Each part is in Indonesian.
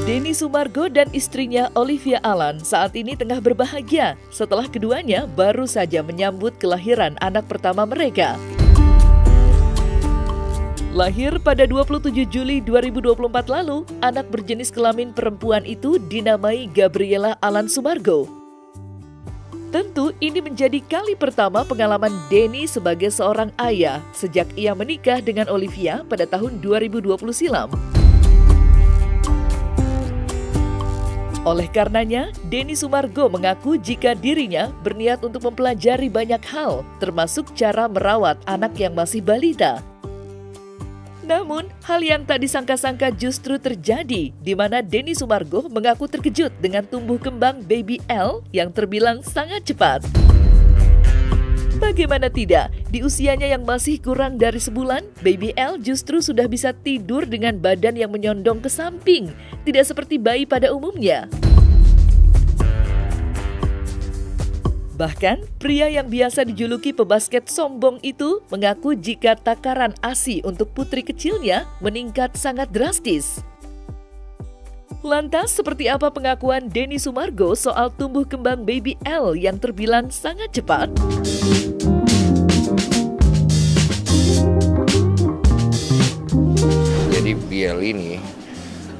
Denny Sumargo dan istrinya Olivia Alan saat ini tengah berbahagia setelah keduanya baru saja menyambut kelahiran anak pertama mereka. Lahir pada 27 Juli 2024 lalu, anak berjenis kelamin perempuan itu dinamai Gabriela Alan Sumargo. Tentu ini menjadi kali pertama pengalaman Denny sebagai seorang ayah sejak ia menikah dengan Olivia pada tahun 2020 silam. Oleh karenanya, Denny Sumargo mengaku jika dirinya berniat untuk mempelajari banyak hal, termasuk cara merawat anak yang masih balita. Namun, hal yang tak disangka-sangka justru terjadi, di mana Denny Sumargo mengaku terkejut dengan tumbuh kembang baby L yang terbilang sangat cepat. Bagaimana tidak, di usianya yang masih kurang dari sebulan, baby L justru sudah bisa tidur dengan badan yang menyondong ke samping, tidak seperti bayi pada umumnya. Bahkan, pria yang biasa dijuluki pebasket sombong itu mengaku jika takaran ASI untuk putri kecilnya meningkat sangat drastis. Lantas, seperti apa pengakuan Denny Sumargo soal tumbuh kembang baby L yang terbilang sangat cepat? Jadi Biel ini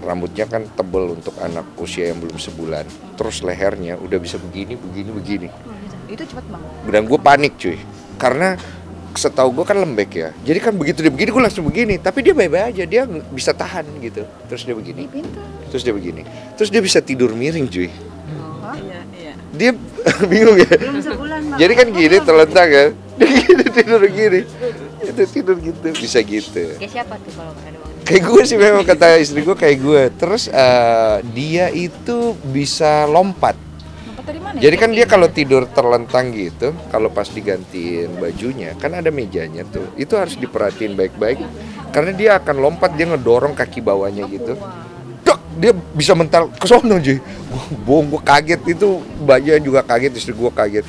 rambutnya kan tebel untuk anak usia yang belum sebulan. Terus lehernya udah bisa begini. Itu cepet banget. Dan gue panik cuy, karena setahu gue kan lembek ya. Jadi kan begitu dia begini gue langsung begini, tapi dia baik-baik aja, dia bisa tahan gitu. Terus dia begini, terus dia begini, terus dia bisa tidur miring cuy. Oh, iya. Dia bingung ya. Belum sebulan Bang. Jadi kan gini terlentang kan, dia gini tidur gini, itu tidur gitu, bisa gitu. Kayak siapa tuh kalau ada orang? Kayak gue sih memang kata istri gue kayak gue. Terus dia itu bisa lompat. Dari mana? Jadi kan dia kalau tidur terlentang gitu, kalau pas digantiin bajunya, kan ada mejanya tuh. Itu harus diperhatiin baik-baik, karena dia akan lompat, dia ngedorong kaki bawahnya gitu. Dok, dia bisa mental ke sono cuy. Gue kaget itu, bajunya juga kaget, istri gue kaget.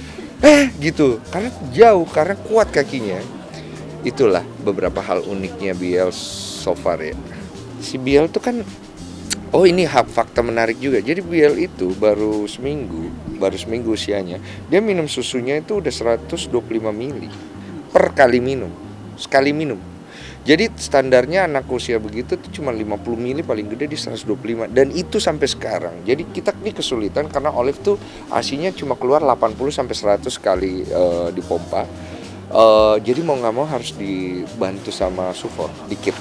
Gitu, karena jauh, karena kuat kakinya. Itulah beberapa hal uniknya Biel so far ya. Si Biel tuh kan, oh ini fakta menarik juga. Jadi Biel itu baru seminggu usianya. Dia minum susunya itu udah 125 mili per kali minum. Sekali minum. Jadi standarnya anak usia begitu tuh cuma 50 mili, paling gede di 125. Dan itu sampai sekarang. Jadi kita ini kesulitan karena Olive tuh asinya cuma keluar 80-100 kali dipompa. Jadi mau nggak mau harus dibantu sama sufor dikit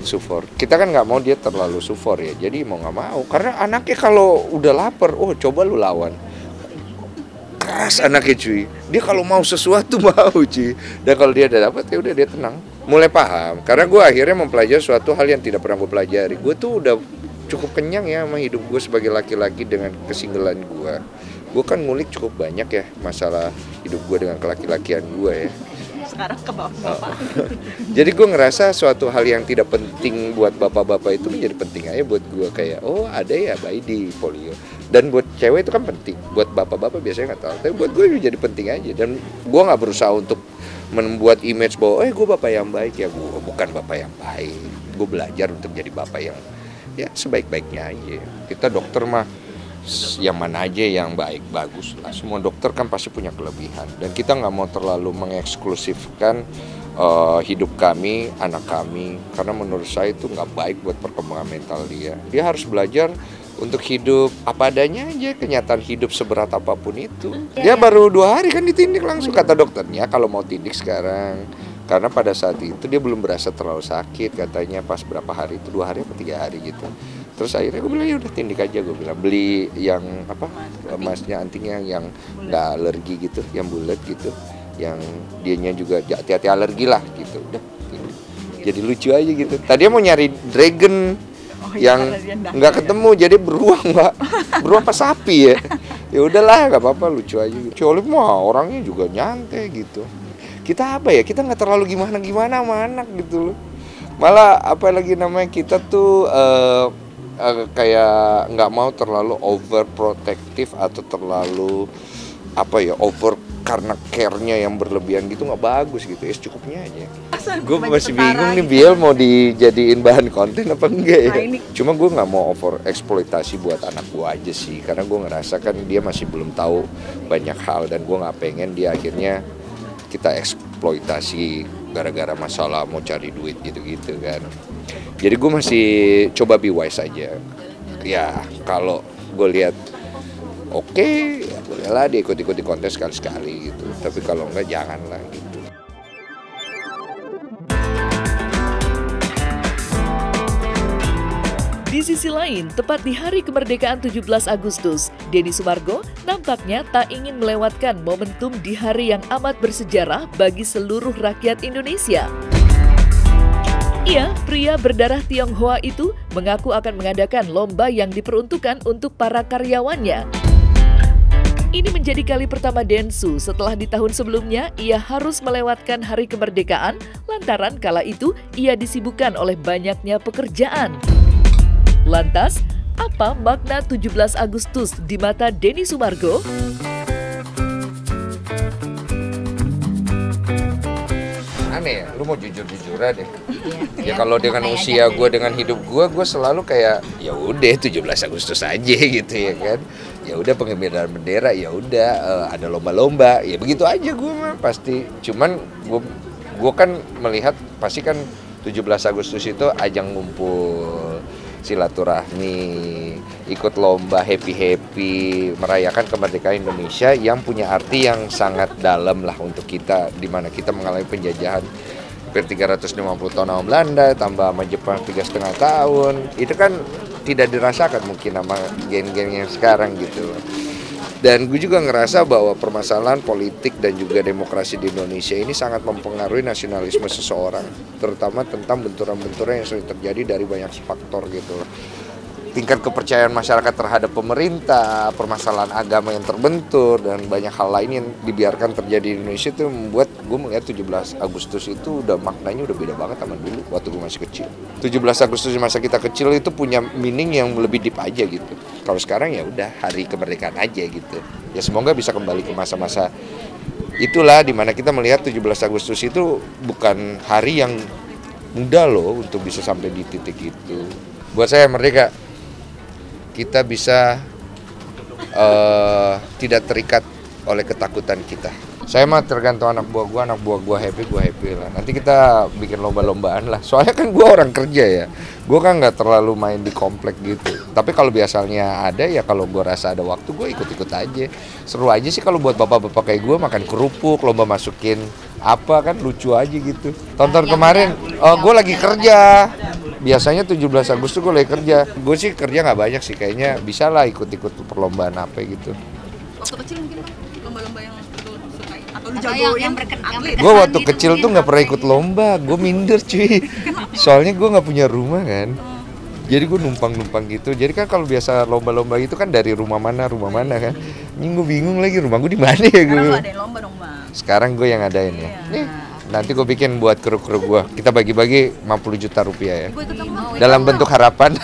sufor. Kita kan nggak mau dia terlalu sufor ya, jadi mau nggak mau, karena anaknya kalau udah lapar, coba lu lawan, keras anaknya cuy. Dia kalau mau sesuatu mau cuy, dan kalau dia udah dapat ya udah dia tenang, mulai paham. Karena gue akhirnya mempelajari suatu hal yang tidak pernah gue pelajari. Gue tuh udah cukup kenyang ya sama hidup gue sebagai laki-laki dengan kesinggelan gue. Gue kan ngulik cukup banyak ya masalah hidup gue dengan kelaki-lakian gue ya. Sekarang ke bapak. Jadi gue ngerasa suatu hal yang tidak penting buat bapak-bapak itu menjadi penting aja buat gue. Kayak ada ya bayi di polio. Dan buat cewek itu kan penting. Buat bapak-bapak biasanya nggak tahu. Tapi buat gue jadi penting aja. Dan gue nggak berusaha untuk membuat image bahwa gue bapak yang baik ya. Gue bukan bapak yang baik. Gue belajar untuk jadi bapak yang ya sebaik-baiknya aja. Kita dokter mah yang mana aja yang baik, bagus lah. Semua dokter kan pasti punya kelebihan. Dan kita nggak mau terlalu mengeksklusifkan hidup kami, anak kami. Karena menurut saya itu nggak baik buat perkembangan mental dia. Dia harus belajar untuk hidup apa adanya aja, kenyataan hidup seberat apapun itu. Dia baru 2 hari kan ditindik langsung, kata dokternya kalau mau tindik sekarang. Karena pada saat itu dia belum berasa terlalu sakit, katanya pas berapa hari itu, 2 hari atau 3 hari gitu. Terus akhirnya gue bilang ya udah tindik aja, gue bilang beli yang emasnya antingnya yang nggak alergi gitu, yang bulat gitu, yang dianya juga hati-hati alergi lah gitu, udah tindik. Jadi lucu aja gitu. Tadinya mau nyari dragon yang nggak ketemu, jadi beruang apa sapi ya. Ya udahlah nggak apa-apa, lucu aja. Olive mah orangnya juga nyantai gitu. Kita apa ya, kita nggak terlalu gimana sama anak gitu loh. Malah apa lagi namanya, kita tuh kayak nggak mau terlalu overprotective atau terlalu over karena care-nya yang berlebihan gitu, nggak bagus gitu, ya secukupnya aja. Gue masih bingung nih Biel mau dijadiin bahan konten apa enggak ya. Cuma gue nggak mau over eksploitasi buat anak gue aja sih, karena gue ngerasa kan dia masih belum tahu banyak hal dan gue nggak pengen dia akhirnya kita eksploitasi gara-gara masalah mau cari duit gitu-gitu kan. Jadi gue masih coba be wise aja. Ya kalau gue lihat oke, ya bolehlah dia ikut-ikut di kontes sekali-sekali gitu. Tapi kalau enggak janganlah gitu. Di sisi lain, tepat di hari kemerdekaan 17 Agustus, Denny Sumargo nampaknya tak ingin melewatkan momentum di hari yang amat bersejarah bagi seluruh rakyat Indonesia. Ia, pria berdarah Tionghoa itu, mengaku akan mengadakan lomba yang diperuntukkan untuk para karyawannya. Ini menjadi kali pertama Densu setelah di tahun sebelumnya ia harus melewatkan hari kemerdekaan lantaran kala itu ia disibukkan oleh banyaknya pekerjaan. Lantas, apa makna 17 Agustus di mata Denny Sumargo? Aneh ya, lu mau jujur-jujuran deh. Ya kalau dengan usia gue, dengan hidup gue selalu kayak ya udah 17 Agustus aja gitu ya kan. Ya udah pengibaran bendera, ya udah ada lomba-lomba, ya begitu aja gue mah pasti. Cuman gue kan melihat pasti kan 17 Agustus itu ajang ngumpul, silaturahmi, ikut lomba, happy-happy, merayakan kemerdekaan Indonesia yang punya arti yang sangat dalam lah untuk kita, di mana kita mengalami penjajahan hampir 350 tahun sama Belanda, tambah sama Jepang 3,5 tahun. Itu kan tidak dirasakan mungkin sama gen-gen yang sekarang gitu. Dan gue juga ngerasa bahwa permasalahan politik dan juga demokrasi di Indonesia ini sangat mempengaruhi nasionalisme seseorang, terutama tentang benturan-benturan yang sering terjadi dari banyak faktor gitu. Tingkat kepercayaan masyarakat terhadap pemerintah, permasalahan agama yang terbentur, dan banyak hal lain yang dibiarkan terjadi di Indonesia itu membuat gue melihat 17 Agustus itu udah maknanya udah beda banget sama dulu waktu gue masih kecil. 17 Agustus masa kita kecil itu punya meaning yang lebih deep aja gitu. Kalau sekarang ya udah hari kemerdekaan aja gitu. Ya semoga bisa kembali ke masa-masa itulah dimana kita melihat 17 Agustus itu bukan hari yang mudah loh untuk bisa sampai di titik itu. Buat saya merdeka, kita bisa tidak terikat oleh ketakutan kita. Saya mah tergantung anak buah gue happy lah. Nanti kita bikin lomba-lombaan lah. Soalnya kan gue orang kerja ya, gue kan nggak terlalu main di komplek gitu. Tapi kalau biasanya ada ya, kalau gue rasa ada waktu gue ikut-ikut aja. Seru aja sih kalau buat bapak-bapak kayak gue makan kerupuk, lomba masukin apa kan lucu aja gitu. Tonton kemarin, gue lagi kerja. Biasanya 17 Agustus gue lagi kerja. Gue sih kerja nggak banyak sih, kayaknya bisa lah ikut-ikut perlombaan apa gitu. Waktu kecil mungkin lomba-lomba yang sukai atau yang berkenan. Gue waktu kecil tuh nggak pernah ikut lomba, gue minder cuy. Soalnya gue nggak punya rumah kan. Jadi gue numpang-numpang gitu. Jadi kan kalau biasa lomba-lomba itu kan dari rumah mana kan. Ini gue bingung lagi rumah gue di mana ya gue. Ada lomba dong, Bang. Sekarang gue yang adain ya. Nih, nanti gue bikin buat kru-kru gue. Kita bagi-bagi 50 juta rupiah ya. Dalam bentuk harapan.